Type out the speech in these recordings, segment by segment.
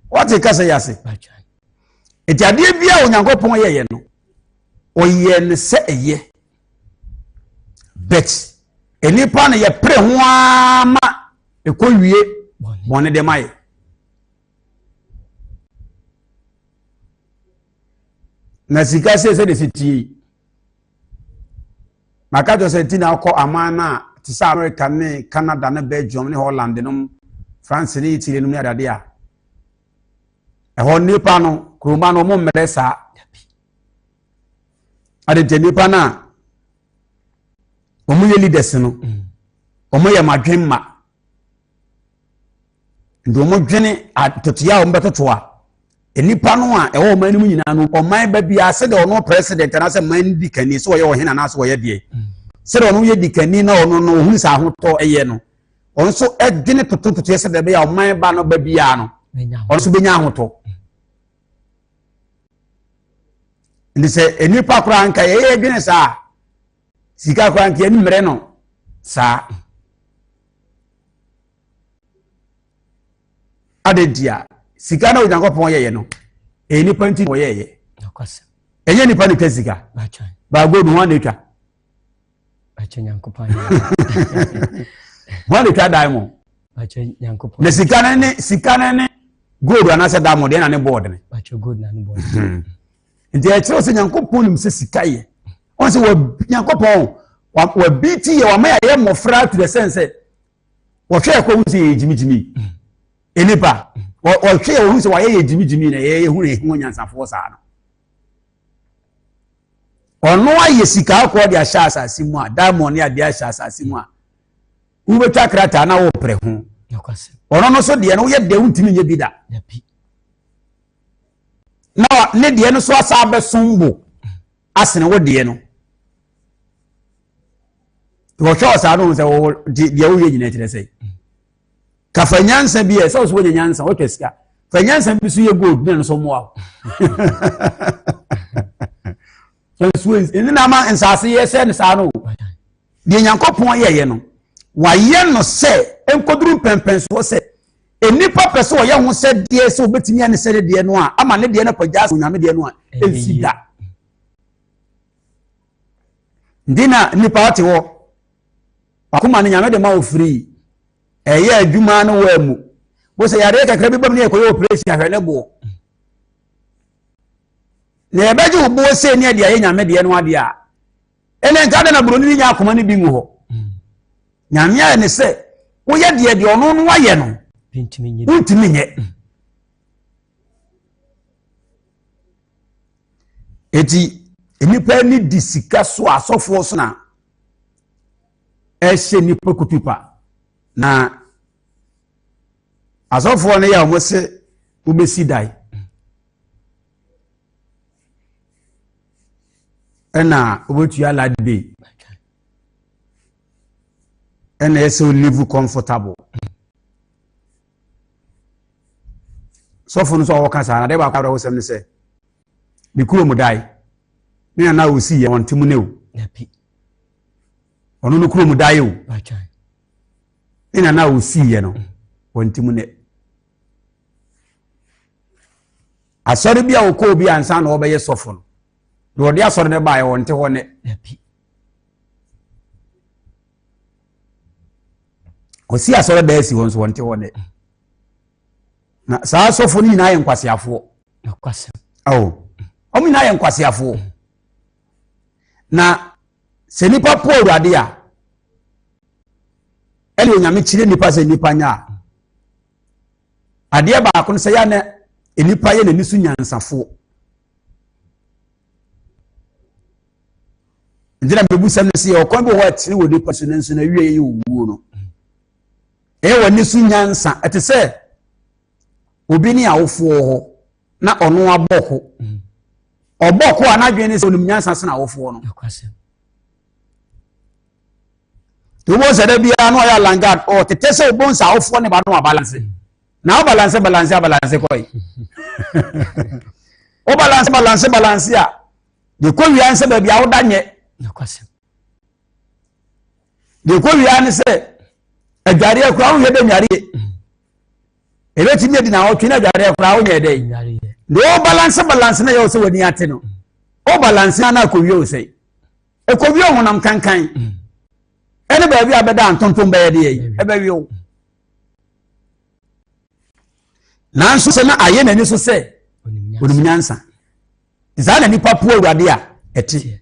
What a cassa yase. It's a dear beer on Yankopon ye no. O yen se a ye. Bet. Any pan ye pre ma e ko wie bone de mai. Na sika se de siti. Makato se tina ko amana ti sa America ne Canada ne Belgium ne Holland no France ne Italy no ne adade a. E ho nipa no kroma no mo mmere sa. Ade te nipa na omo ye leaders no. Omo ye madwen ma. Ndo mo dwene atotia o mbetoto a. Enipa no a e wo man mu nyina no oman ba bia se de ono president na se man di kani so ye wo hena na so ye de se de ono ye di kani na ono no hu sa hoto eye no on so edwene tototo se de be ya oman ba no ba bia no on so benya hoto ndi se enipa kura anka ye edwene sa sika kura anka ni mere no sa adedia sika na Onyankopon ye no nipa nti wo ye akwase enye nipa ne twasika ba go no wan etwa acha Nyankopon wan etwa diamond acha Nyankopon ne sika ne gold anase diamond na ne board ne acha gold na ne board nti e kire se Nyankopon nim se sika ye on se wo Nyankopon wa biti ye wa ma ye mofra to the sense wo hwe ko hu se jimijimi enipa o hwe o hu se wa ye jimijimi na ye hu ne hu nyansafo sa no ono aye sika ko de ahya asase mu a diamond ya de ahya asase mu a wo betwa krata na wo pre ho yakwase ono no so de no ye de untimi nye bida na ne de no so asa besombo asene wo de no wo hwe asa no se wo de wo ye nyina kire sei ka fanyansa bi e se wo nyansa wo twesika fanyansa bi so ye gold ne no so mo a Swings in the man and Sassy, yes, and Sano. The Yankopon ye no. Why yen no say, and Codrum Pempens was said. A nipper person, young who said, dear, so betting me and said, dear Noir, I'm a lady and a pajas when I'm a dear one. And see that. Dinner, Nipati war. Akuman, I made a mouth free. A year, Jumano Wormu. Was a Yareka Crabby near Koyo place, I had a bow. Ne beju bo se ne dia ye nyame de no ade a ene nka na broni nya akoma ne bi mu ho nyame a ne se wo ye de ono no waye no ntimi nye eti enipa ni disika so asofo so na ehye nipa kutupa na asofo ne ya mo se ubesi dai ena obotu ya lad bay ena eso live comfortable so funu so wo kasa na de ba kwa wo sem ne se bi kuro mu dai me na wo si ye won timu ne o yapi onu no kuro mu dai o ina na wo si ye no won timu ne asori bia wo ko bi ansa na wo be ye sofo do dia soro ne bae wonte hone osi asoro da esi won so wonte hone na saa sofo ni na ye nkwasiafo nakwase omi na ye nkwasiafo na se nipa po awurade a ele onyame chire nipa se nipa nya ade ba ko se ya na enipa ye na nisu nyansafo ndina bebusa ne se okon bo ho tiri wodi pasune nso na wie ye wuo no woni su nyansa ete se obi ni awofo ho na ono aboko oboko anadwe ne se onim nyansa se na awofo no to bo se da bia no ya langard o tete se obonsa awofo ne ba no balance na balance koi o balance ya de ko wi anse ba bia wo danye nakwase de ko wi an se adware akura wo ye de nyare ebeti me di na otwe na dware kora wo nye dey no balance na yo se wani ate no o balance na akowie o sei ekowie honam kankan ene ba bi abeda antonton ba ye dey e ba wi o nanso se na aye na ni so se onum nyansa izana nipa po awurade a eti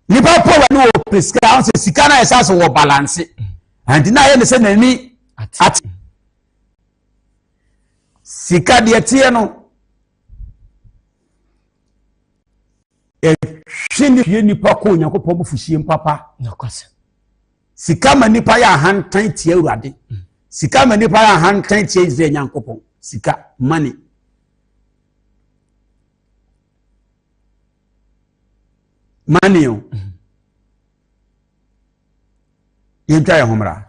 nipa po wa no prescribe on se sika na esase wo balance anti na aye ne se na ni ati sika de tie no hwene hwie nipa ko Nyankopɔn bufuhie mpapa nokwase sika ma nipa ya hantan tie awurade sika ma nipa ya hantan tie Israel Nyankopɔn sika money o yentwa ya homra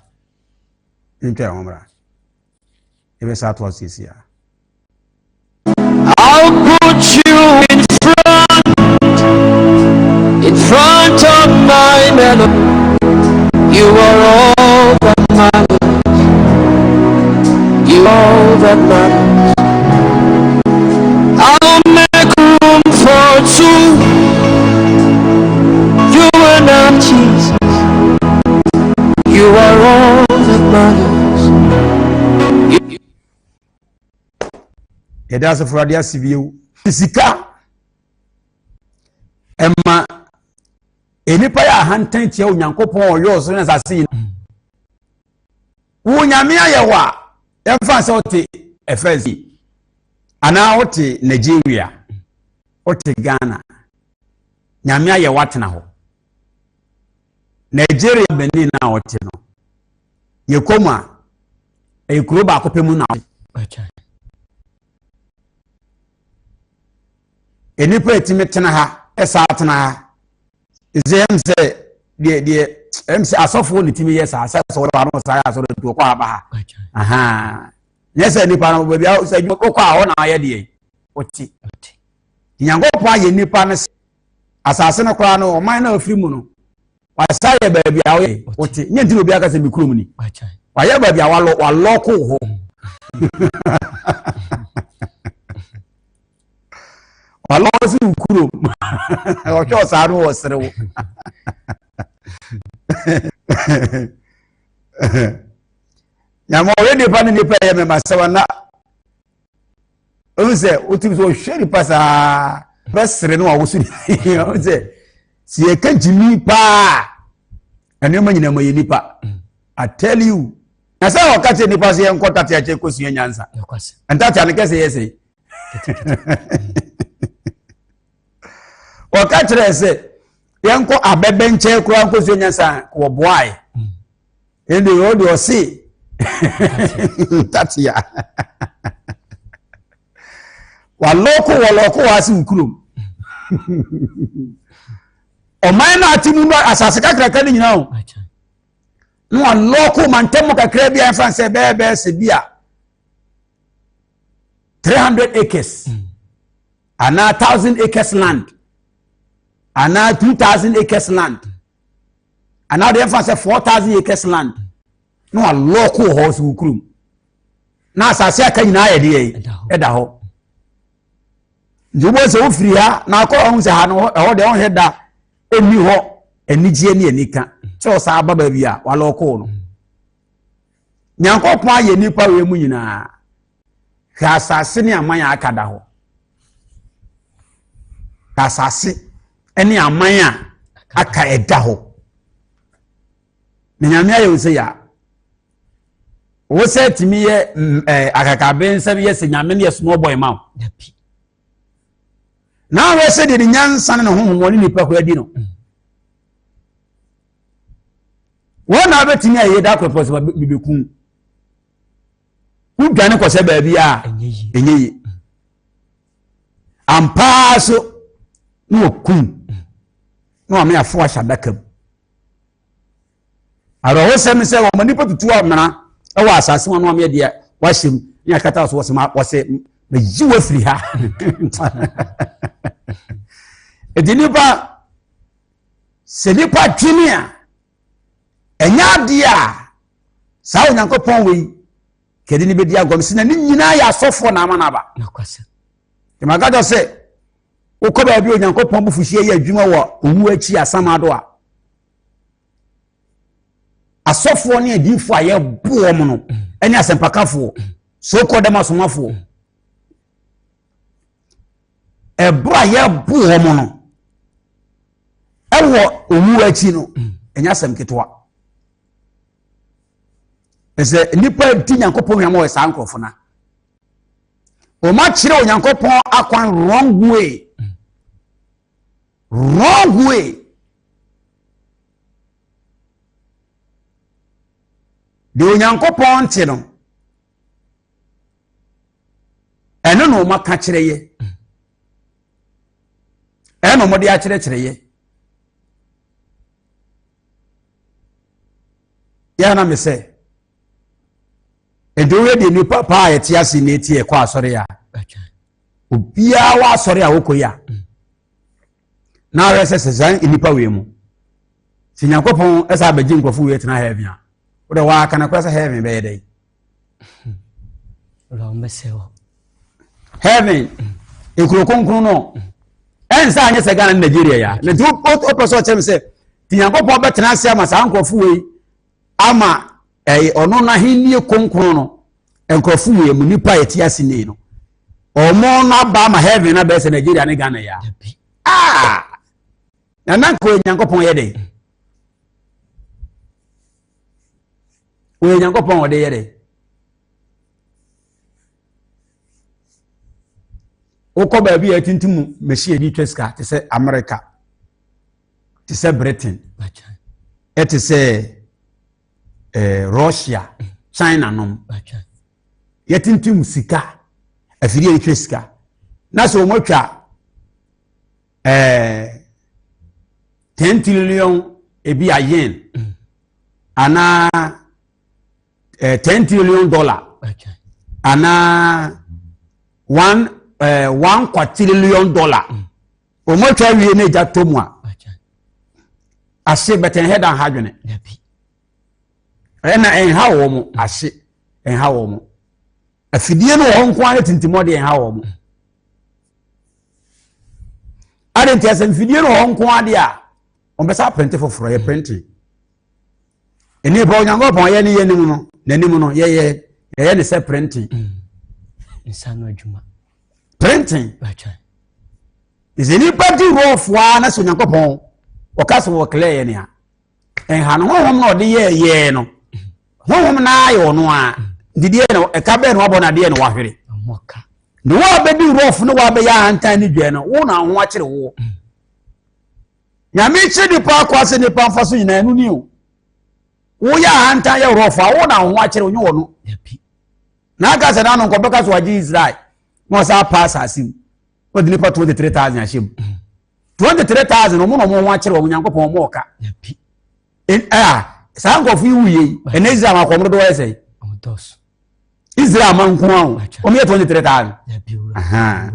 ebe sa to asisia I'll put you in front of my melody. You are all that matters. You are all that matters. I'll make room for two. You and I, Jesus. You are all that matters. Yeda asefrade asibiewu sika emma enipa ya hantan tie Onyankopɔn oyo so na sase wo nyame ayewa emfa se ote efezi ana ote Nigeria ote Ghana nyame ayewa tena ho Nigeria Benin na ote no yekoma ekuro ba kopemu na enipa etime tena ha esa tena ha izem se de MC asofo ne timi yesa asa so ba no sa ya so do kwa ba ha aha yesa nipa no ba bia sa kwa ho na aye de oti Nyankopɔn aye nipa ne asase ne kwa no oman na afiri mu no wasa ye ba bia oti nye ntino bia ka se mikrom ni wa ye ba bia wa loko ho Allah si ukuro o cho saru o serewo nyamo we de pa ni pa ye me masawa na o se o ti so hweri pasa besere no wo so o se si e kan jimi pa ene ma nyina ma ye nipa I tell you na sa o ka te nipa se en kota te ache kosu nyansa enta ta ne kese yese o ka kire se yanko abebe nche kura nkosu nyansa wo boai ende o de o si tatia waloko wasi ukurum o mai na atimu no asase kakra ka ni nyina o no waloko mantemo kakra bia fan se bebe se bia 300 acres ana 1000 acres land ana 2000 acres land ana de fan se 4000 acres land no waloko ho se ukurum na asase aka nyina ye de eda ho Jubo se ofiri ha na akọ ohun se ha no e de on heda eni ho enigye ne enika che o sa ababa bia wala okọ no Nyankopon aye nipa we mu nyina ka asase ne aman akada ho ka asase ene aman aka eda ho ne nyame aye se ya wo se timi ye akakabe nsa bi ye se nyame ne small boy ma na we se de nyansa ne honhom woni nipa ko adi no wona betimi aye da propose bibekun udwane ko se ba bia enyeyi ampaso no kun no ame afo ahadakam aro wo se me se wo nipa tutu amana e wa asase wono ame de wa hyem ni akata so wo se me yiwa firi ha edinipa senipa twenia enya dia sa Onyankopon we kedi ni bedi agom sina ni nyina ya asofo na ama na ba na kwasa te magajo se ukoba bi onyankopon bu fuhie ya adwuma wo owu achi asamado a asofo ne adifo a ye bo mo no ene asempakafo so ko dem asomafo ebra ye bo mo no ewo owu achi no enya asem ketwa ese nipa ti nyankopon hwamo we sa nkrofo na o ma kire onyankopon akwan wrong way de onyankopon ti no eno no ma ka kire ye eno mo de a kire ye ya na me se edowe de nipa pa eti ase na eti e kwa asore ya obia wa asore a wokoya na rese sezan nipa we mu sinyankopon esa abaji nkofo we tena heaven a wo de wa kana kwasa heaven be dey lo mesewo heaven ekuro konkron no ensa anye se Ghana Nigeria ya na tu o person chem se sinyankopon be tena ase ama sa nkofo we ama ono na hinnie konkron no enkrofo we mu nipa eti ase nei no omo na ba ma heaven na be se Nigeria ne Ghana ya na nanko nyankopon ye dey we nyankopon ode ye dey oko ba bi atintim machine bi tweska te se America te se Britain te se Russia China nom yatintim sika afiri tweska na so mo twa 10 trillion ebi a yen ana 10 trillion dollar ana 1 quadrillion dollar o mo twa wie na ja tomua ase beten head and hadwene ena enha wo mu ase enha wo mu afidie no ho nko ane tintimo de enha wo mu ade ntia fidie no ho nko ade a on be sa print for ye printing eni ba onyankopon ye ne ye nim no nanim no ye ne se printing insano adwuma printing is any party rough wa na so onyankopon o ka so wo clear ye ne a enha no honhom na ode ye no honhom na ayo no a didie no e ka be no abona de no wahwere moka no wa be di rough no wa be ya antan ni dwe no wo na ho akire wo nyame chi di pa kwase ni pa mfaso nyina anu ni o wo ya antan ya rough a wo na ho akire onye wo no na aka se na no nkobeka so waji Israel mo sa pass asim o di ni pa 23,000 ashim 23,000 no mo ho akire wo nyankopon mo ka sa nkofu iwuye ene Israel akomro do wese odos Israel man ko an o me 23,000 aha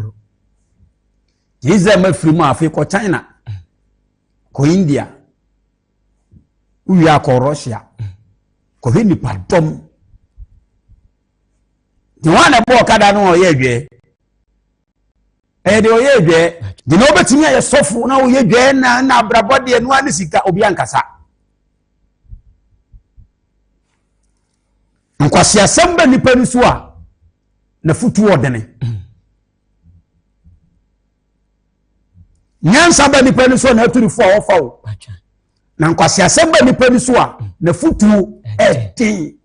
Israel ma free mu afi ko China ko India uya ko Russia ko hini padom di wana bo kada no ye dwe de o ye dwe di no betimi ya sofu na o ye dwe na brabode no ani sika obi ankasa nkwasi asamba nipa ni so a na futu odene nyansa ba nipa ni so na aturifu a wofawo na nkwasi asamba nipa ni so a na futu eti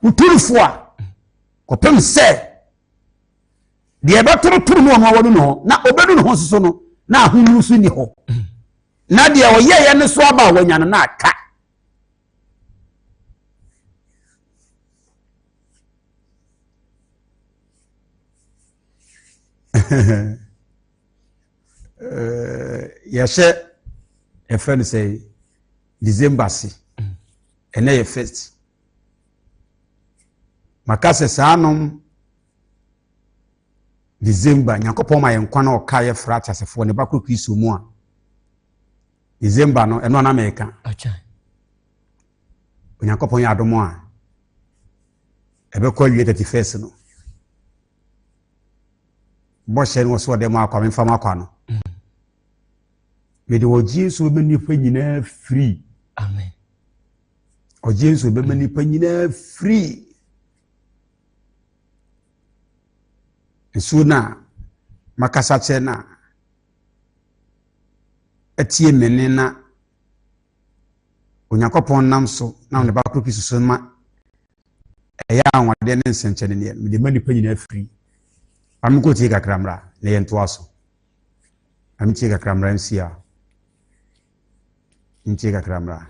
uturifu a kopem se de beturu no no wono no na obedu no ho soso no na ahunu so ni ho na de o ye ne so aba wanya no na aka yeshe a friend say December si ene ye first makase sanom December nyankopon ma yenkwa na oka ye frata sefo ne bakọ Kristo mu a December no eno na America acha nyankopon ya adomo a ebe ko wie 31st no bo hye no so de ma akwa me fama akwa no me de oji so be nipa nyina free Amen. oji so be nipa nyina free suna makasa che na etie menena Onyankopon nam so na ne ba kropi susu ma eya anwade ne nsenche ne me de mani pa nyina free am ko tie kakramra ne yento aso am tie kakramra nsia ntie kakramra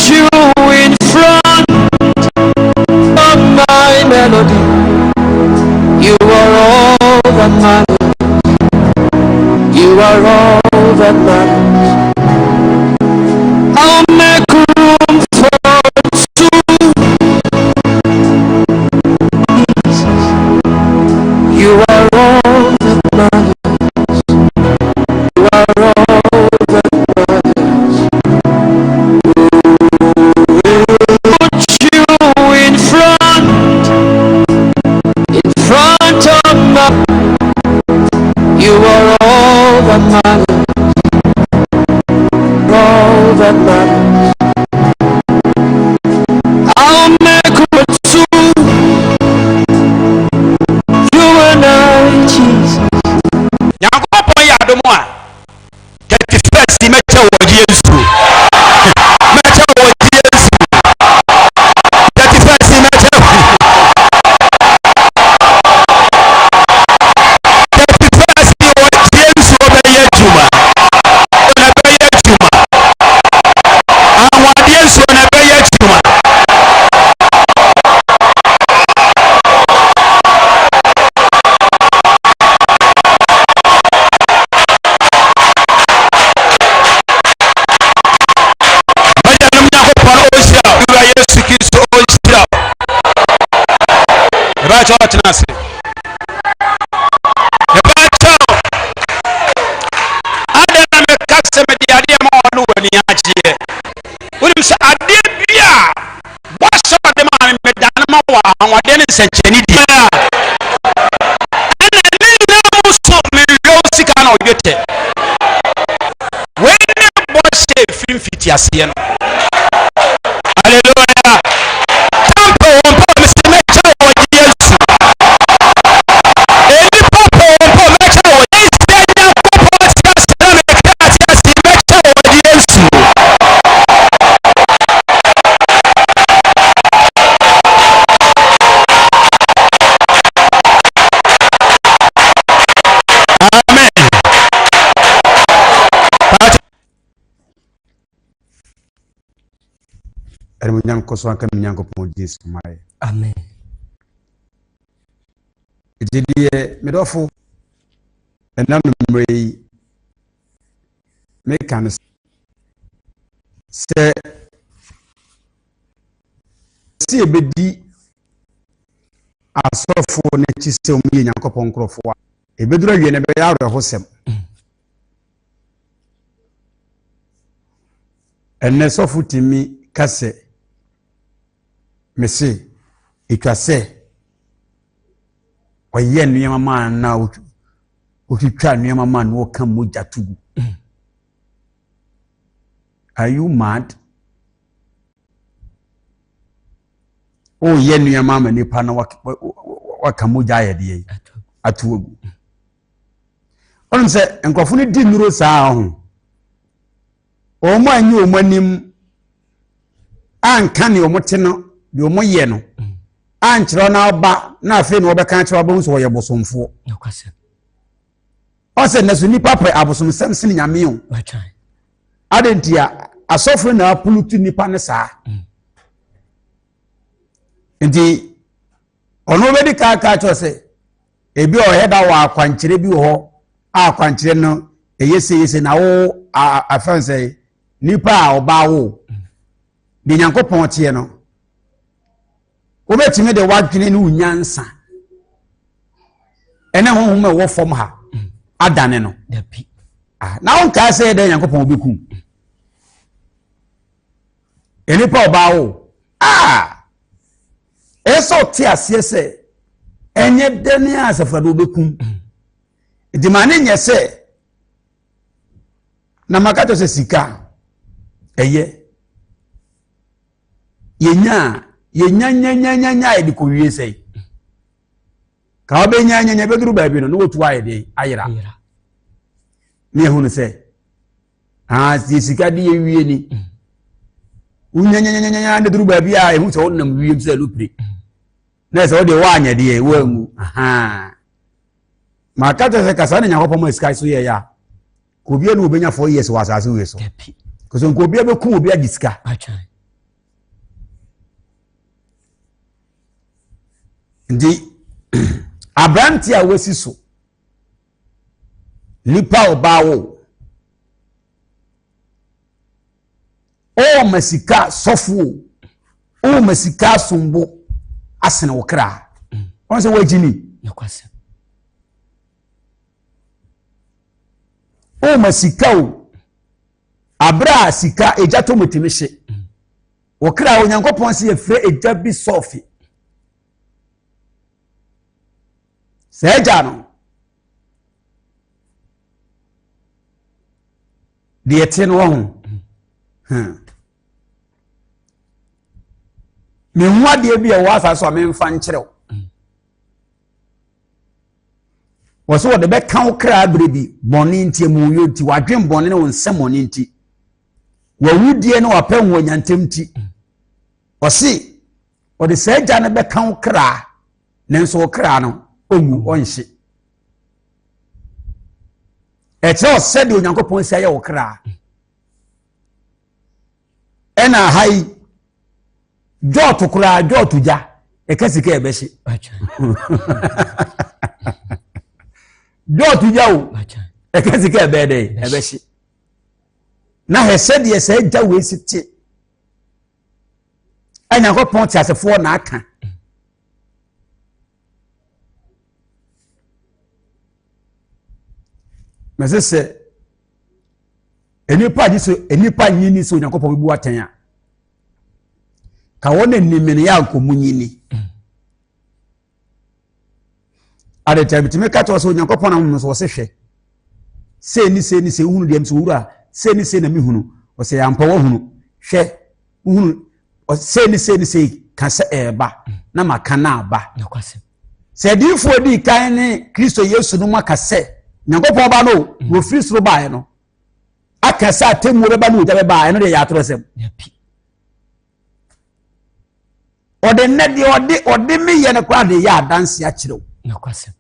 You in front of my melody. You are all that matters. You are all that matters. I'll make room for two. Jesus, you are all that matters. You are all that matters. You are all that matters, all that matters. I'll make room for two, you and I, Jesus. Nyankopon ya adomo a 31st meche wo Yesu meche wo Yesu 31st meche Church Adana me kase me di ade ma onu wani agye. Woni se ade bia wo so de ma me dan ma wa anwade ne nsencheni di. Ana ni na mu so me yo sika na odwete. We ne bo se film fiti ase no. Hallelujah. Tampo won pa me se me che wo Yesu. Nyanko so aka nyanko pon Yesu mai. Amen. Ididie medofo enam mrei me kan se ebedi asofo ne chise omu ye Nyankopon nkrofo a ebedura wie ne be ya hosem enne sofo timi kase mese itwase oye nuyama man na okitwa nuyama man wo kan moja tugu. Are you mad? Oh ye nuyama man nipa na waka moja yede atugu. Onse enkofo ne di nuro saa ho omo anyi omo anim anka ne omo te no de omo ye no ankyerɛ na ba na afi no obɛka kyerɛ ba nso wɔyɛ bosomfo nokwase ɔsɛ naso nipa pɛ abosomsɛm sin nyame o adentia asɔfo na apulutu nipa ne saa nti ɔno bɛdi ka kyerɛ sɛ ebi ɔhɛda wɔ akwankyerɛ bi wɔ akwankyerɛ no eyese na wo afanse nipa a ɔba wo de Nyankopɔn tie no wobetime de wadwene ne unyansa ene honhom e wo fom ha adane no da pi na won ka say de Nyankopɔn obekum enipa obawo eso ti ase se enye dene asafado obekum di mane nye se na makato se sika eye yenya ediko wie sei ka obenya beduru baabi no wotu ayede ayira ne ehunu se sika di wie ni unyanya beduru baabi a ehunu se wonnam wie se lupre na se wode waanya de wangu makato se kasane Nyankopɔn ma sika so ye ya ko bia no obenya 4 years wa asase we so ko so ko bia be ku obi agisika ndi abranti a wasi so lipa obawo o masika sofo o masika sombo asene wokra on se wajini yakwase o masika o abra sika ejato motimishe wokra Onyankopɔn se yefre eja bi sofi Sejano de eten wo me nwade bi e wo asase o me mfa nkyerɛw wo so de be kan kra brebi bɔne ntie mu yo nti wadwen bɔne ne wo nsɛm bɔne nti wawudie ne wapɛn wo nyantem nti wo se wo de seja ne be kan kra nenso kra no ogu onhye eche sede Onyankopɔn sia ye wo kra ena hai joto kra joto ja ekasika ebehye joto ja o ekasika ebede ebehye na hesede ye se ja we siti Onyankopɔn ti asefo na aka mesese enipa diso enipa nyini so Onyankopɔn bibu aten a ka wona nimene ya nkomu nyini ade tabitime ka to so Onyankopɔn na hunu so se hwe se ni hunu dem so wura se ni na mi hunu o se yampa wo hunu hwe hunu o se ni ka se eba na maka na aba yakwase se difo di kan ne Kristo Yesu no maka se Nyankopɔn ba no wo free soro bae no akasa temu be ba no ja be bae no de ya trosem ode ne de ode me ye ne kwa de ya danse a kirew yakwase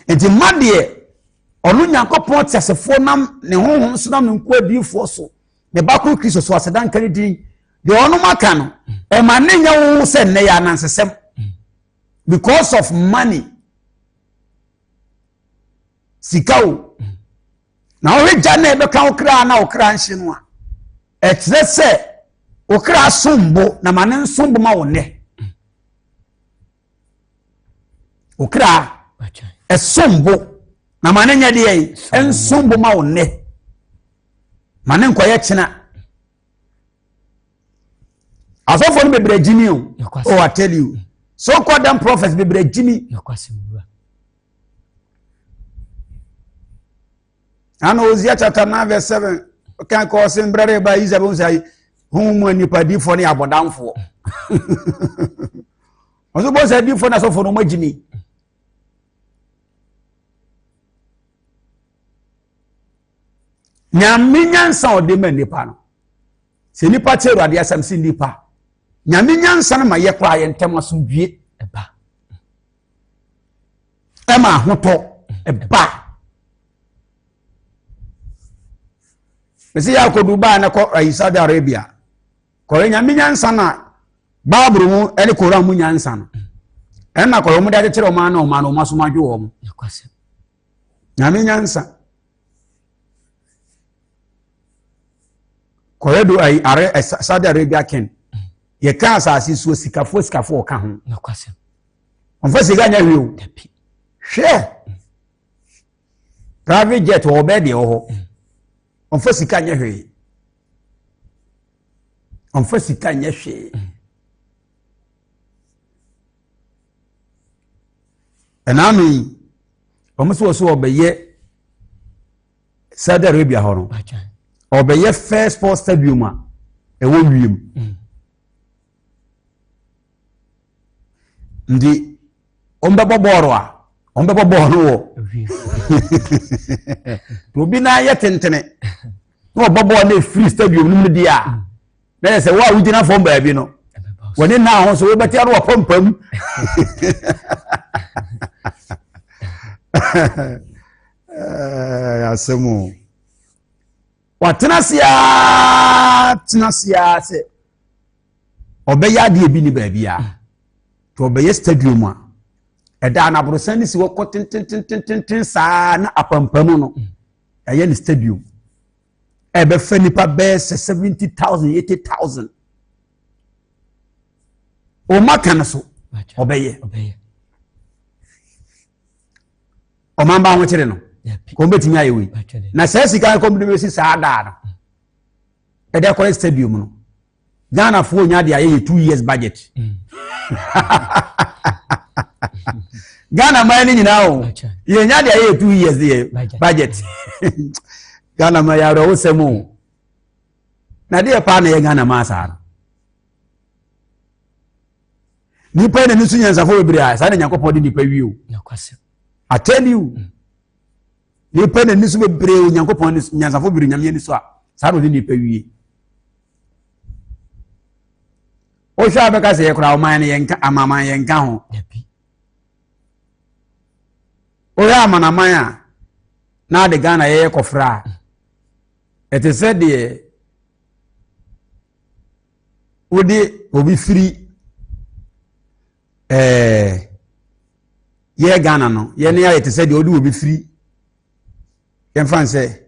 enti made onu Nyankopɔn tiasefo nam ne honhom so nam nko adifo so ne bakru Kristo so asedan kan din de onu maka no e ma ne nya wo se ne ya nansesem because of money sikao na o reja na ebe kan okra na okra nhye no a etre se okra sombo na mane nsombo ma wo ne okra esombo na mane nya de ensombo ma wo ne mane nkoye kina asofo no bebre jini o I tell you so called them prophets bebre jini yakwase Ano Hosea chapter 9 verse 7 kan ko sin brother ba Isabel say humu anipa di fo ne abodamfo oso bo say di fo na so fo no magini nyame nyansa ode ma nipa no se nipa che ruade asam si nipa nyame nyansa na ma ye kwa ye ntem aso dwie eba ema hoto eba Mesi ya ko Dubai na ko Saudi Arabia. Ko nyame nyansa na Bible mu ene Quran mu nyansa no. Ena ko mu da kire o ma na o ma no maso ma dwo mo. Yakwase. Nyame nyansa. Ko redo Saudi Arabia ken. ye ka asase so sikafo ka ho no kwase onfa sika nya hwe o dapi hwe private jet o be de ho onfa sika nya hwe onfa sika nya hwe enami omuso so obeye Saudi Arabia ho no obeye first sports stadium a ewo wiem ndi ombebo boro a ombebo boro wo obi na ye tentene no bobo na free stadium num di a na se wa wugina fo mba bi no woni na ho so we beti aro pompam asemu watenasia se obeya de bi ni ba bia to obeye stadium a eda na brosan ni si wo kotintintintin sa na apampam no eye ni stadium ebe fa nipa be 70,000 80,000 o makana so obeye o mamba ho kire no ko betimi ayewi na se sika ko mbi besi sa ada no ede ko stadium no Ghana fo nya de aye 2 years budget Ghana ma ni nyina o ye nya de aye 2 years de budget Ghana ma ya ro semu na de pa na ye Ghana ma sa ni pa na ni su nyansa fo bebre a sa na Nyankopon de ni pa wi o I tell you ni pa na ni su bebre o Nyankopon nyansa fo bebre nyame ni so a sa no de ni pa wi o sha be ka se ye kura o man yenka amama yenka ho o ya amana man a na de Ghana ye kofra it is said the odi obi free ye Ghana no ye ne ya it is said the odi obi free yen fan say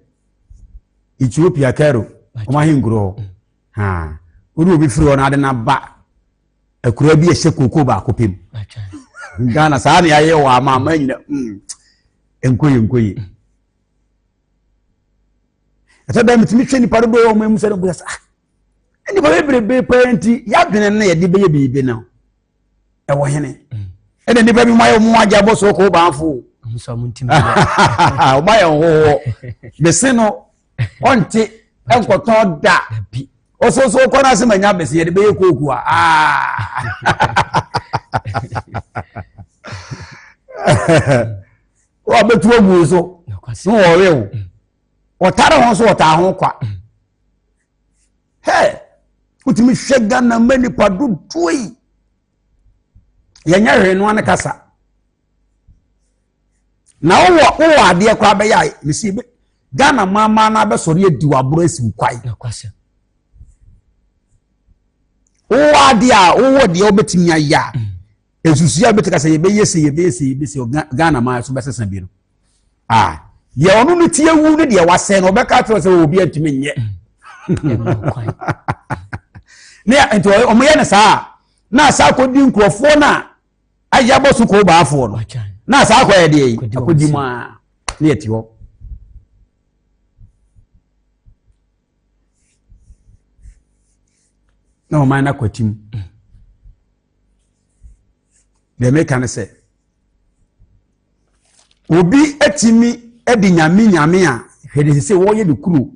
Ethiopia Cairo o ma hingro ha odi obi free o na de na ba akura bi ehye koko ba akopem Ghana sa na ye wa mama nyina enkoyi ata da mitimi hwe ni parodo o mu se no bu sa eni ba bebrebe parenti ya dwene na ye de beye bibi na e wo hene ene ni ba bi mayo mu aja bo so ko ba afo so mu ntimi o mayo ho bese no onti enkoton da o so ko na se manya bese ye de beye koku a o betu ogu so no wo we o otare ho so ota ho kwa he utimi hwe Ghana mani padu toi yenya hwe no an kasa na wo ade kwa be ya misi be Ghana mama na be sori edi wabro esi kwai wo ade a wo de obetimi aya esusu abetika se ye be yesi Ghana ma so be sesa bi no ye onu no tie wu ne de wase no be ka tro se obi antimi nye ne ento o mo ye ne sa na sa kodi nkrofo na aya bosu ko ba afo no na sa kwa ye de akodi ma ne yeti ho no man na kwatim de me kan se obi atimi edi nyame a hwede se wo ye de kuru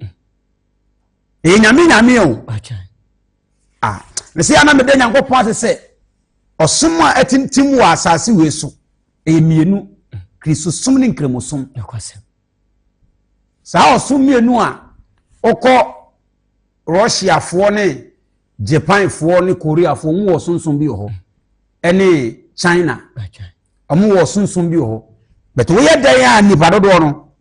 nyame o me se ana me de Nyankopon ase se osom a atintim wa asase we so mienu Kristo som ne nkremosom sa osom mienu a okọ Russia fo ne Japan fo ne Korea fo wo sonson bi ho ene China amu wo sonson bi ho but we yeda ya ni padodo no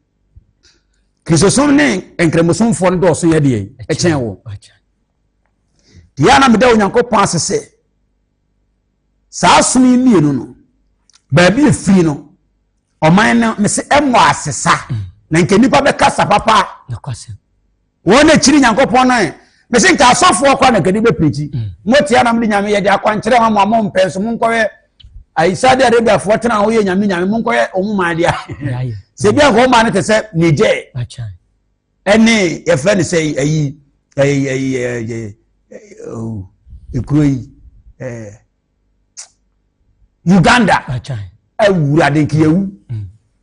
Kristo som ne nkremosom fo ne do so ye de e chen wo Diana me da Onyankopon asese sa asumi mienu no ba bi efiri no oman no me se emo asesa na nke nipa be kasa papa wona chiri Nyankopon no me se nka asofo kwa na kedi be preach motia na mde nyame ye de akwankyere ma mo mpenso mo nkɔwe Saudi Arabia fo tena ho ye nyame mo nkɔwe omuma dia se bia ko ma ne te se Niger ene ye fe ne se ayi ekoi Uganda awura de kiyewu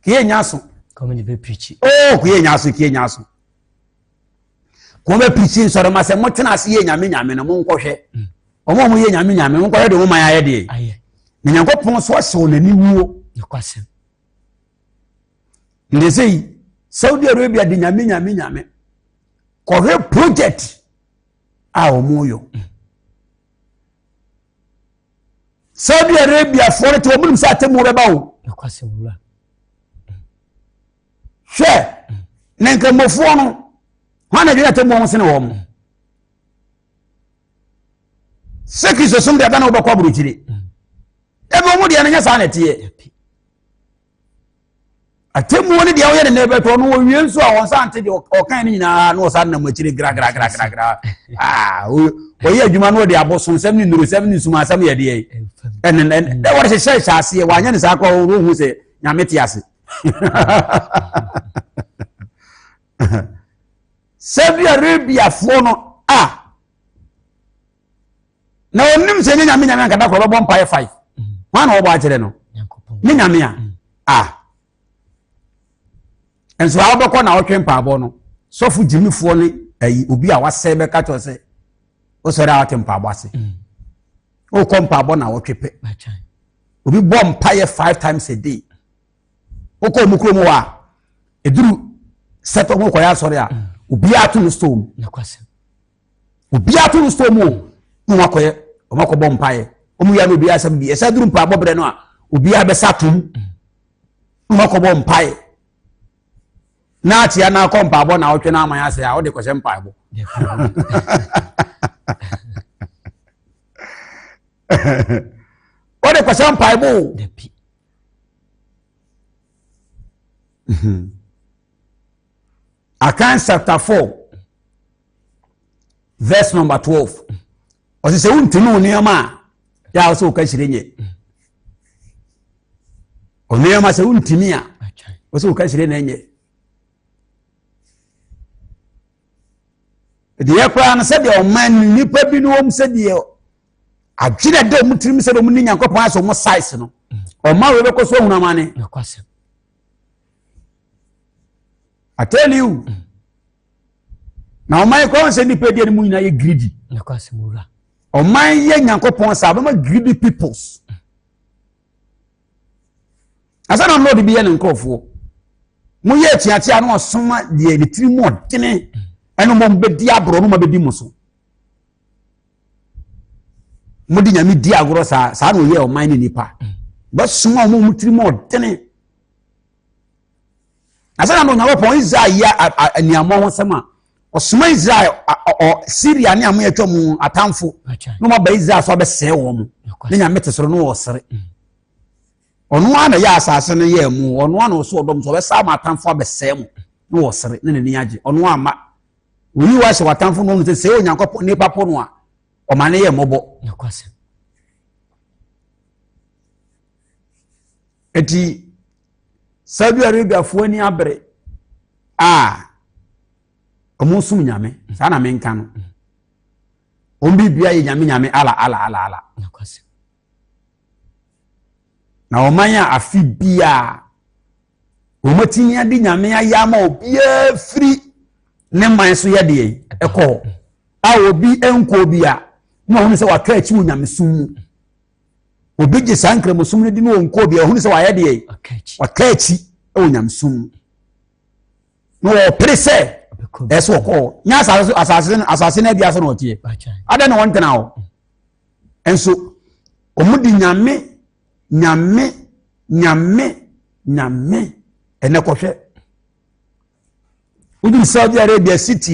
kiye nyaso come ni be preach kiye nyaso ko be preach so ma se mo tena ase ye nyame na mo nkɔhwɛ omo mo ye nyame mo nkɔhwɛ de mo man aye de ni Nyankopɔn so aso na ni wuo yakwasem ndesei Saudi Arabia de nyame kɔhwɛ project a omo yo Saudi Arabia for to omo nsa temu beba o yakwasem wura hwɛ nenka mofo no hwana de temu omo se ne wo mo seki so som de bana obakwa buruchiri ebe omo de anya sa na tie atemu woni de wo ye ne na beto no wo wie nso a won sa ante de okan ni nyina na wo sa na machiri gra o ye adwuma no de aboson sem ni nduru sem ni suma sem ye de en da wo se ase wa anya ne sa kwa wo hu se nyame ti ase Saudi Arabia fo no na onim se nyame nka da ko bompa 5 wan wo ba kire no ni nyame enso awobekọ na otwe mpaabo no sofu jimifo ne ayi obi a wase be ka cho se o sori a wote mpaabo ase o ko mpaabo na wotwepe obi bọ mpaye 5 times a day o ko mukro mu wa eduru set o ko ya sori a obi atu no storm yakwasem obi atu no storm o no wakoye o mako bọ mpaye o mu ya no obi asem bi esa duru mpaabo bre no a obi a be satum no mako bọ mpaye na atia na kompa abo na otwe na amanya se a wo de kwese mpa abo o de kwese mpa abo Acts chapter 4 verse number 12 o se untinu nioma ya so ka shirenye o nioma se untimia o so ka shire na enye de yakwa na se de o man nipa bi no om se de adwire de om tirim se de om ni Nyankopɔn aso mo size no o ma we be ko so huna mane yakwasem I tell you na o man ko se nipa de ni mu nyina ye greedy yakwasem wura o man ye Nyankopɔn sa ba ma greedy peoples asana no de bi ye nkofo mu ye tiatia na osoma de ni tirim odene eno mo bedi abro no mabedi muso modi nyame di agoro sa no ye o man ni nipa ba suma mo mutiri mo dene asana no nyawo pon Israel ya aniamo ho sema o suma Israel o Syria ni amo yetwa mu atamfo no ma ba Israel so be se wo mo ne nyame tesoro no wo sere ono ana ya asase no ye mu ono ana so odom so be sa ma atamfo be se mo no wo sere ne ni age ono ama we was watamfo no no se Onyankopɔn nipa po no a o mane ye mobo yakwasem eti Saudi Arabia fo ni abre omo sum nyame sa na menka no ombi bia ye nyame ala yakwasem na o manya afi bia o matini ade nyame ayama obi afri ne man so ye de ekọ obi enko bia no hunu se watwa achi nyame sum obi je sankra sum ne di no onko bia hunu se wa ye de wakachi nyame sum no prese eso ko nya asase na bia so no tie ada na won tena o enso omudi nyame ene ko hwe udi Saudi Arabia city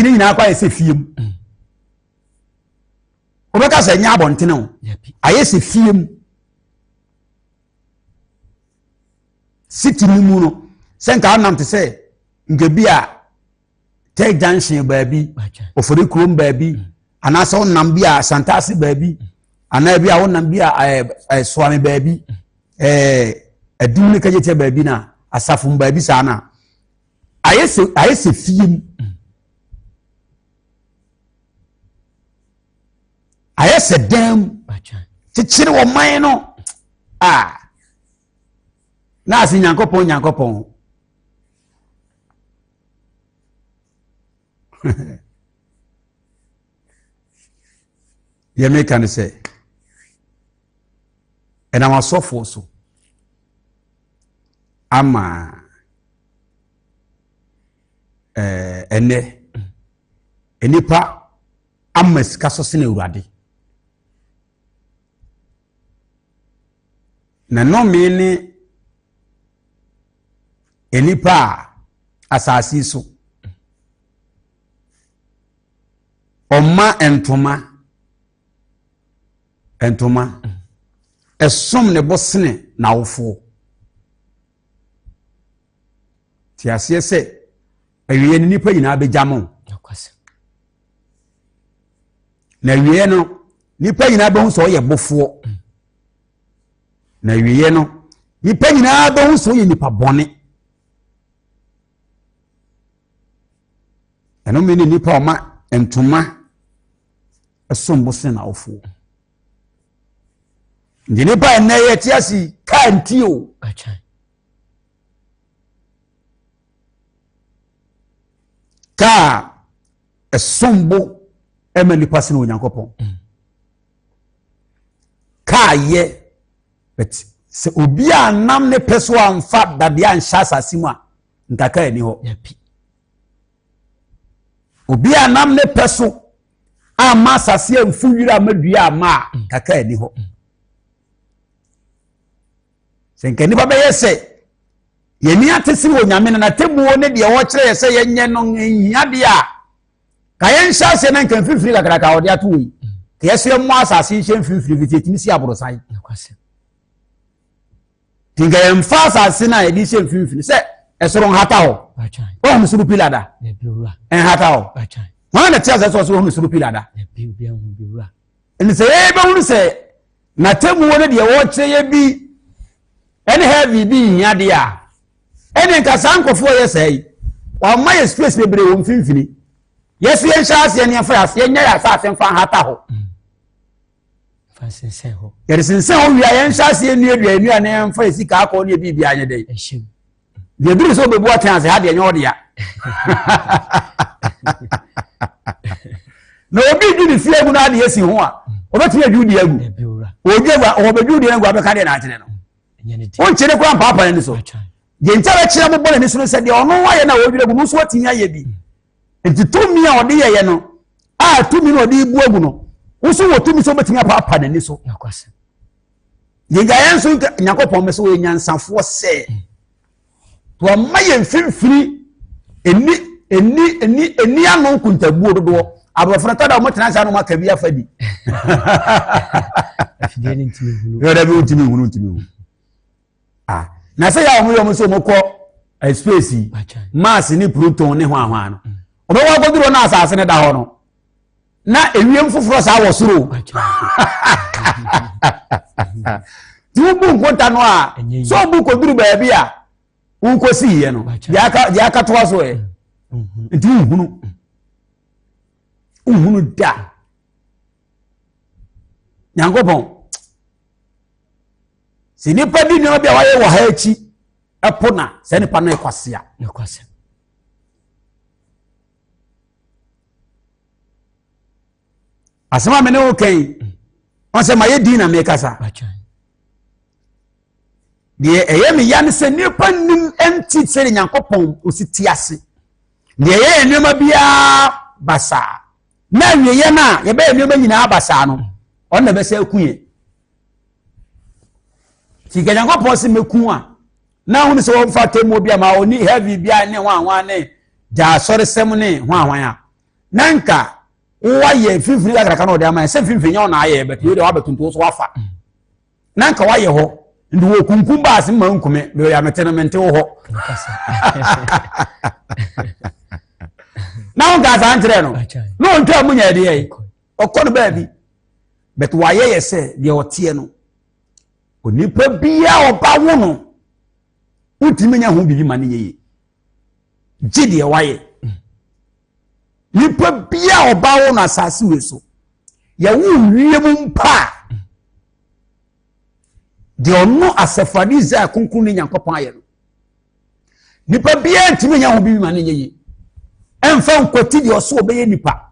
ni nyina akwa ese fiem obeka se nya abontene o aye se fiem city ni mu no se nka nam te se nke bia Take junction baby ofori krom baby anasa onam bia santase baby ana bia onam bia swami baby adumni kajete baby na asafum baby sana ayese fiem ayese dem chichire wo man no na asi nyankopon ye make can say and I'm so for so ama enipa amas kaso sene urade na no me ni enipa asasi so Oma entoma esom ne bosene na wofo ti ase se awie ni nipa nyina abegyamo na awie no nipa nyina be hu so ye bofo na awie no nipa nyina be hu so ye nipa bone eno me ni nipa oma entoma esom bosene na wofo ndine ba na ye tiasi kantio ka esombo emani pasine onyankopon ka ye bet se obi anam ne peso amfa dade anhya asasimu a nkaka ani ho obi anam ne peso ama asase amfu wira amadua ama nkaka ani ho senkani ba yese yeni atesi wo nyame na tebuo ne de wo kire yese yenye no nhia de a ka yen hyase na nkan fifiri kakraka wo de ato yi ka yese mu asase hye fifiri fitimi si aborosan tinga yen fa asase na edi hye fifiri se esoro hata ho o musuru pilada en hata ho wana na tia so so musuru pilada en se ebe unu se na tebuo ne de wo kire ye bi any heavy be ya dia any kasankofo yesai wa my space bebre wo mfimfini yesu yen shaase ne fa ase yen ya saase mfa hata ho fa sensen ho yere sensen ho wia yen shaase enu edua ne mfa esika akọ ne bibia anye dai ehim de duru so bebu atan ase ha de enye odia no obi di ni fie gu na de esi ho a obetumi adu di agu ojuwa obedu di agu abeka de na atene no on chere kwa papa ne so je ntara kire mo bole ne so se de ono wa ye na wo dwere gu so atinya ye bi enti tumi a ode ye no a tumi no ode ibu agu no wo so wo tumi so betinya papa ne so nakwase je ga yen so nyakopon me so we nyansafo se to amaye mfimfiri eni anu kuntabuo dodo abofra tada mo tena sa no maka bi afadi afide ni ntimi hunu yo da bi ntimi hunu na say ya omo so moko space mass ni proton ne hwa no obo wa goduro na asase ne da ho no na ewiem foforo sa wo soro tu bu nkonta no a so bu koduru ba bia unkosi ye no ya aka to so e nti uhunu da nyankopon sini padi ni obi awaye wo ha echi epona se ni pa no ekwasea asema me ne oken on se maye di na me kasa de eye me ya ne se ni pa nim enti se nyankopon ositiase de eye enuma bia basa na wiye na ye ba enuma nyina basa no on na be se akuye ti nyankopon se meku a na hunu se wo fa temo bia ma oni heavy bia ne hwan ne ja sori sem ne hwan a nanka wo ye fifiri kakra na ode ama se fifiri nya ona aye bet yo de wa betunto so wafa nanka wa ye ho ndi wo kunkum ba ase ma nkume be ya metenemente wo ho Now guys andre no. No nto amunya de yi. Okono ba bi. But why ye say de otie no. Onipa bia oba wo no. Utimi nya ho bibi ma ne ye. Gide waye. Nipa bia oba wo no asase we so. Ya wo wie mu mpa. De ono asafani za kunkun ni Nyankopon aye no. Nipa bia ntimi nya ho bibi ma ne ye. Emfa nkoti de oso obeye nipa.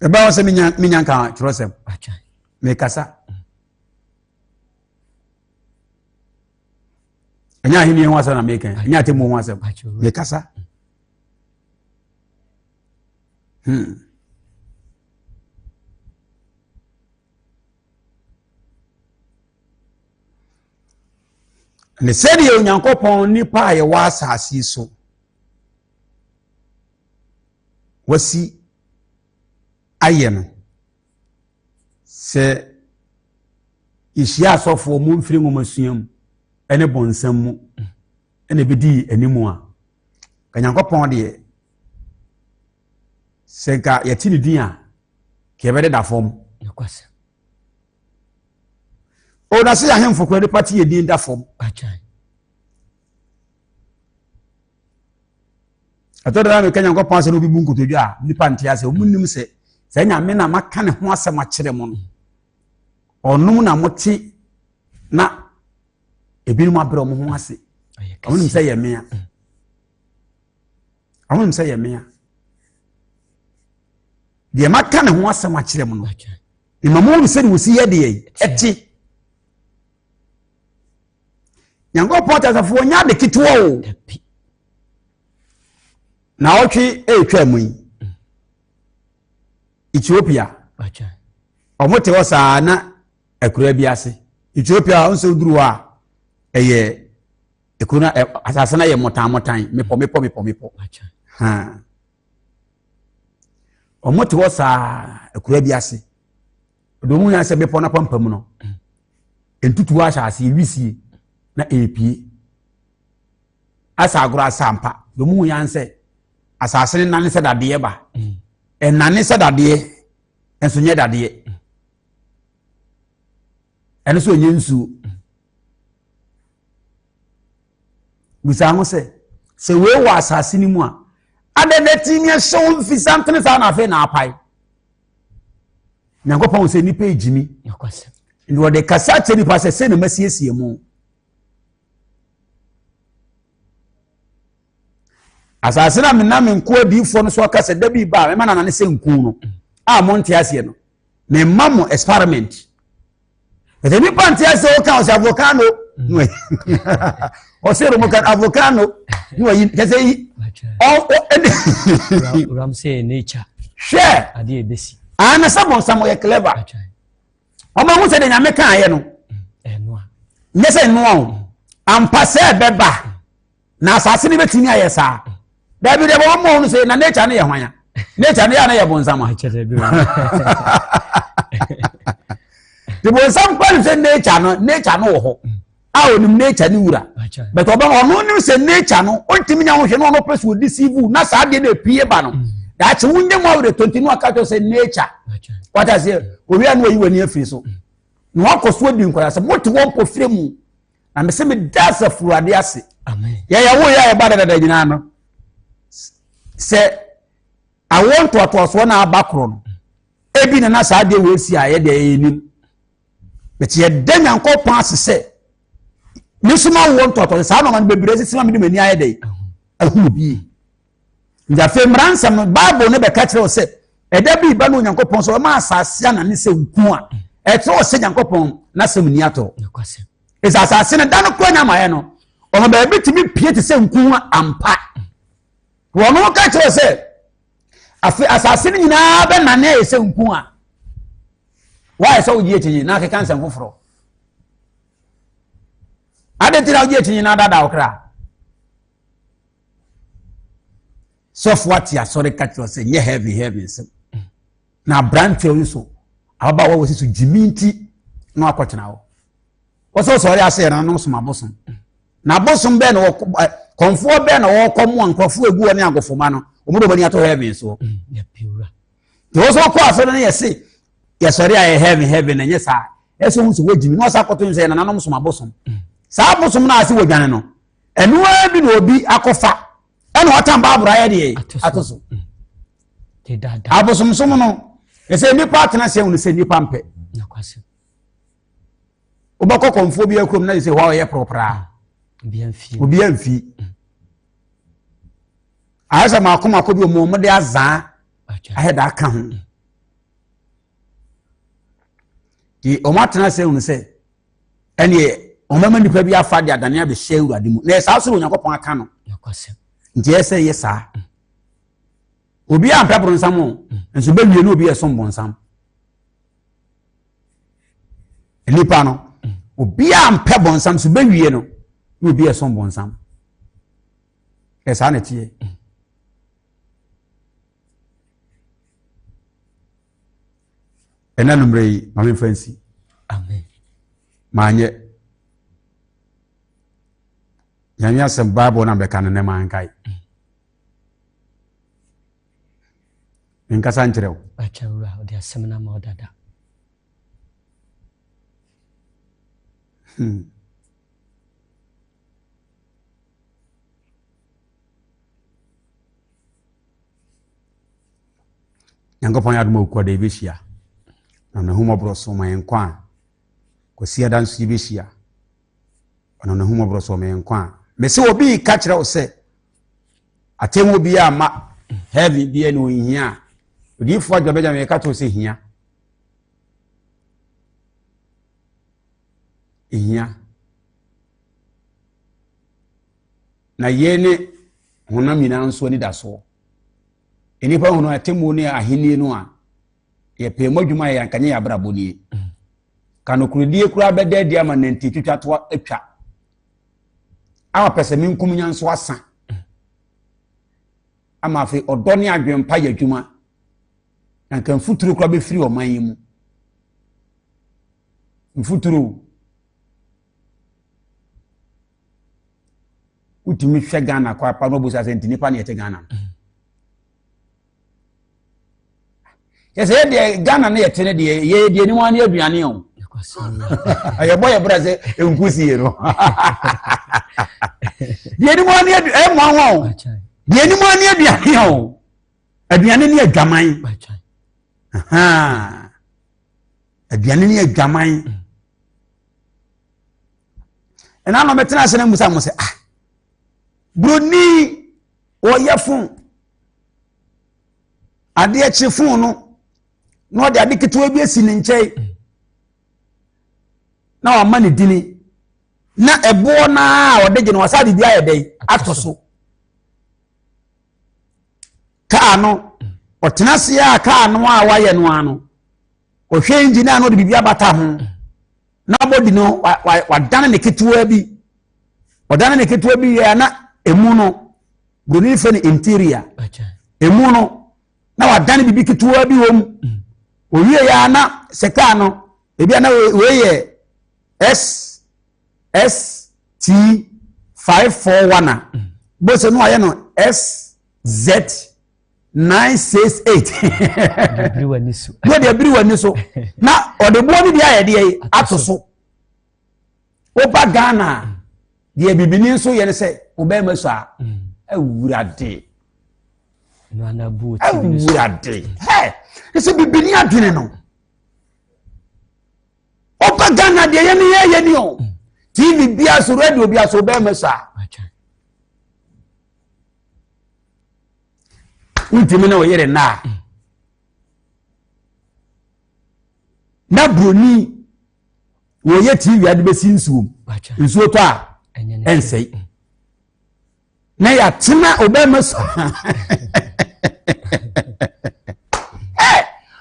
Eba wose minya nka trosem. Me kasa. Anya hini en wasa na meken. Anya temu wasa. Me kasa. Ne sedi ye Nyankopon nipa aye wa asase so. Wasi aye no. Se ihia asofo mu mfiri mu masuam ene bonsam mu ene bedi animu a Nyankopon de senka yati ni din a ke bede da fom Yakwase o na se ya hemfo kwa de party ye din da fom atoda na Nyankopon se no bibu nkotodu a nipa ntia se omunnim se nyame na maka ne ho asem akire mo no onum na moti na ebinum abere mo ho ase amunum se ye mea amunum se ye mea de maka ne ho asem akire mo no imamu se ni wosi ye de eti Nyankopon ta safo nya de kitwo o na otwi etwa mu Ethiopia omote wosa na ekura biase Ethiopia onso duru a eye ekuna asase na ye motan mepo ha omote wosa ekura biase domu ya se mepo na pampam no entutu wa asase wisie na epie asa agura asampa domu ya nse asase na ne se dade ba enane se dade enso nye dade eno so nye nsu busa ho se we wa asase ni mu a adedeti ne show mfisantene sa na afa na apai Nyankopon se nipa ejimi Yakwase ndi wo de kasa che nipa se na masiesie mu asase na menam nko adifo no so kasa da bi ba me mana na se nku no a monte ase no me mamo experiment ete ni panti ase o kan o avocado no o se ro mo kan avocado no yi kase yi o ram say nature share ade ebesi ana sabon samo ye clever o ma hu se de nyame kan aye no eno nyese no ampa se beba na asase ni betini aye sa David ebo mo no say na nature na ye hwan nature na ya na ye bonsama the bonsam kwani say nature no wo ho a onim nature ni wura but oba ono nim say nature no ontimi nya ho hwe no no person deceive na sa de na pie ba no da che wunye mo awre 20 no aka to say nature what I say owi anu oyi wani afiri so no akoso di nkwara say moti won po fire mu na me say me dasa furuade ase amen ya wo ya e ba da gina no se I want to was one background ebi na sa de we si aye de enim but ye den Nyankopon asese nisuma want to sa no man bebre sima me mani aye de ahu bi nja fe mransam no Bible ne be ka kire o se eda bi ba no Nyankopon so ma asase na ne se nku a e to o se Nyankopon na sem ni ato Yakwase is asase ne dan ko nya ma ye no o ma be timi pie te se nku ampa wono ka kire se afi asase ni nyina be na na ese nku a why so uji etinyi na ke kansa foforo ade tira uji etinyi na dada okra so what ya sorry ka kire se nye heavy se na branch you so aba wa wasi so jiminti no akwotena wo wo so sorry ase na no so mabosom na bosom be no konfo be na wo komo ankrofo egu woni agofoma no omo do bani ato heaven so ya piura to so ko afere na yesi yesori aye heaven na nyesa eso hu so wajimi no sa koto nse na nanom so mabosom sa abosom na ase wodwane no enu bi na obi akofa ena otamba abura ye de atoso te dada abosom so no ese nipa atena se hu se nipa mpe na kwase obako konfo bi akrom na se wa ye propra obi amfi asa makoma ko bi omo de azan aheda aka ho di omo atena se hu se ene omama nipa bi afa de adane abe hye urade mu na esa so Onyankopon aka no nakwase nti ese yesa obi ampa bronsam nso be wie no obi esom bonsam nipa no obi ampa bonsam so be wie no obi esom bonsam esa na tie ena numrei mame fancy amen manye Yanya sem Bible na beka ne man kai. Nkasa nkyerɛw. Achawura odi asem na ma odada. Nyankopɔn ya dum okɔ de bɛhyia. Na ne humɔborɔ so ma yenkwa. Kɔsia dan so bɛhyia. Ona ne humɔborɔ so ma yenkwa. Mese obi ka kyerɛ wo sɛ atemu bi a ma heavy bi no hia odifo adwabeja me ka to sɛ hia na yene honam nyina nso ni da so enipa hono atemu ne ahenie no a ye pe modwuma ya nkanye ya brabo nie kanokurodie kura beda dia ma nanti twitwa to atwa awa pese minkum nya nso asa ama fe odoni adwempa ya dwuma nanka mfuturu kura be firi oman yi mu mfuturu utimi hwe Ghana kwa pa no busa senti nipa na yete Ghana yese de Ghana na yete ne de ye de ni wani aduane o ayo boy braze enkusi yero de ni wani mo de ni wani aduane o aduane ni adwaman aduane ni adwaman ena no metena se na musa mo se broni o yefun ade echi fun no de ade ketewa bi esi ne nkyai na wa mani dini na ebo na o de gene wasade bia ye dai atoso ka no o tenase ya ka no a waye no ano o hwe engineer no de bibia bata ho na body no wa dane ne ketewa bi o dane ne ketewa bi ya na emu no broni fe ne interior emu no na wa dane bibi ketewa bi wom o wie ya na seka no ebi na we ye ST541 bose no aye no SZ968 briwanisu no de briwanisu na o de bo ni dia ye de atoso oba Ghana de bibini nso ye ne se oba maso a awurade no anabu awurade he ese bibini adwene no oba Ghana de ye ni o TV bia so radio bia so oba maso a ntimi na oyere na broni woye TV ade besi nsuom nsuo to a ensei na ya tena obema so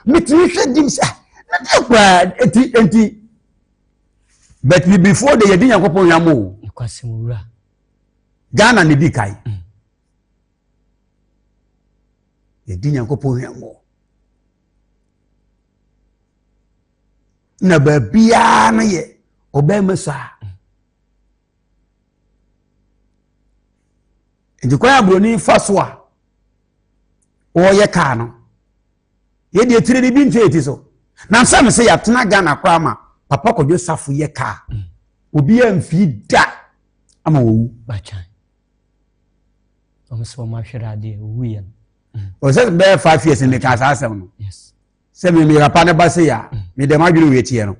mitimi hwe dimsa na de kwa enti but before the yedi Yakopon yamo ikwasimura Ghana ne di kai yedi Yakopon yamo na babia na ye obema so nti kwan abroni fa so a o ye ka no ye de tire ni bi ntweti so na nsam se ya tena Ghana kwa ma papa kodwo safo ye ka obi amfi da ama wo Bachan. Almost one mashirade we. o se be 5 years in the ka sa asem no Yes. se me rapa ne ba se ya me de ma dwere we tie no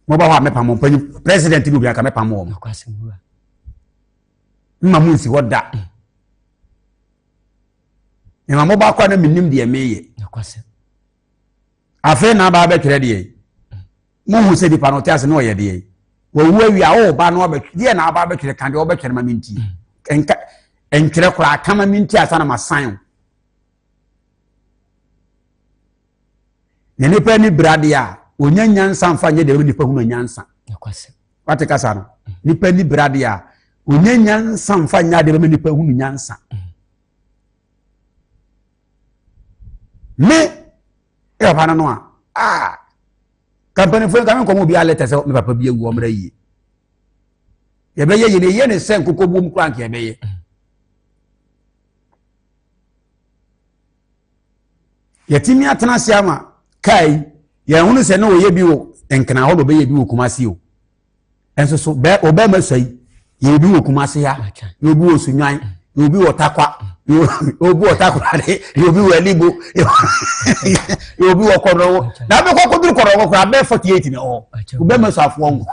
mo ba wa me pa mo pani president bi aka me pa mo No kwase mura. mma mu nsi woda e ma mo ba kwa na minim de meye No kwase. afa na ba betwere de mo hu se di pa no te ase no ye de wo wu awia o ba no betwere na ba betwere kan de o betwere ma minti enka entwere kura kama minti asa na masan ne nipa ni brade a onya nyansa mfa nye de nipa hu nyansa No kwase. wate kasa no nipa ni brade a onya nyansa mfa nya de nipa hu nyansa me e ba na no a company fo kan ko mo bi alete se me papa bi ewu o mra yi ye be ye ne sen kokobom kran ke be ye yetimi atena siama kai ye hunu se no ye bi wo enkena ho do be ye bi wo kumase o enso so be oba masai ye bi wo kumase ya ye bi wo sunwan ye bi wo takwa ye bi wo takwa de ye bi wo alibo ye bi wo koro na be ko duru koro ko abe 48 ni o oba masafo ngo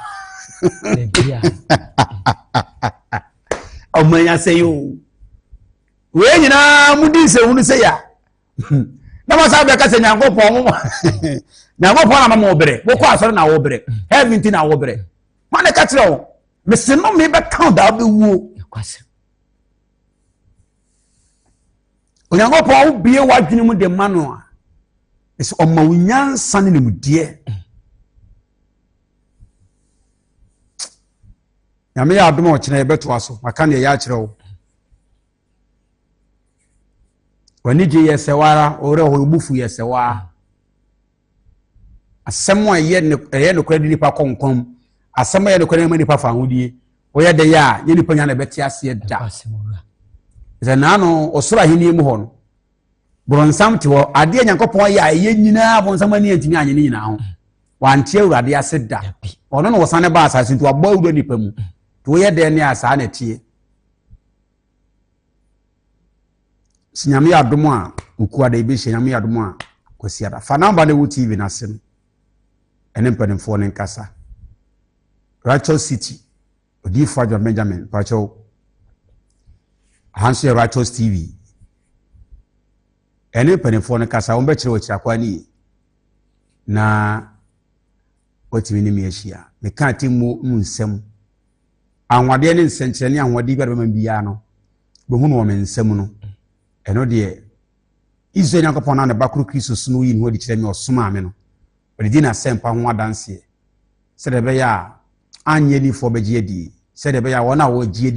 o manya se yo we nyina mudi se hunu se ya na masa be ka se nyankopon mo nyankopon na mama obere wo kwa asore na wo obere heaven ti na wo obere ma ne ka tire wo me se no me be count da be wuo Kwase. onyankopon wo bie wadwene mu de mano a ese o ma wunyansa ne mudie ya me ya adom o kire beto aso maka ne ya kire wo wani je yesewara ore ho bufu yesewa asem a ye no kwadi nipa konkom asem ye no kwadi nipa fa hodie o ye de ya ye nipa nya na beti ase da Kwase mura. ze na no osoro ahini mu ho no bronsam ti wo ade nyankopon ya ye nyina bronsam ani antimi anye ni nyina ho wante awurade ase da ono no wosane ba asase ntu abo awuro nipa mu to ye de ne asa na tie sinyame adom a okuwa da ibe sinyame adom a kwasiada fa namba ne wo TV na se no ene mpanimfo ne nkasa Rachel City odifo John Benjamin Rachel Hanso Rachel TV ene mpanimfo ne nkasa wo bekire wo kirakwa ni na otimi ni miehia me kan timu nsem anwade ne nsenkyere ne anwade bi adama biya no behunu wo men nsem no eno de Israel yakopon na bakuru Kristo sunu yi no de kire me osoma ame no odi di na sempa ho adanse se de be ya anye ni fo begie di se de be ya wona wo gie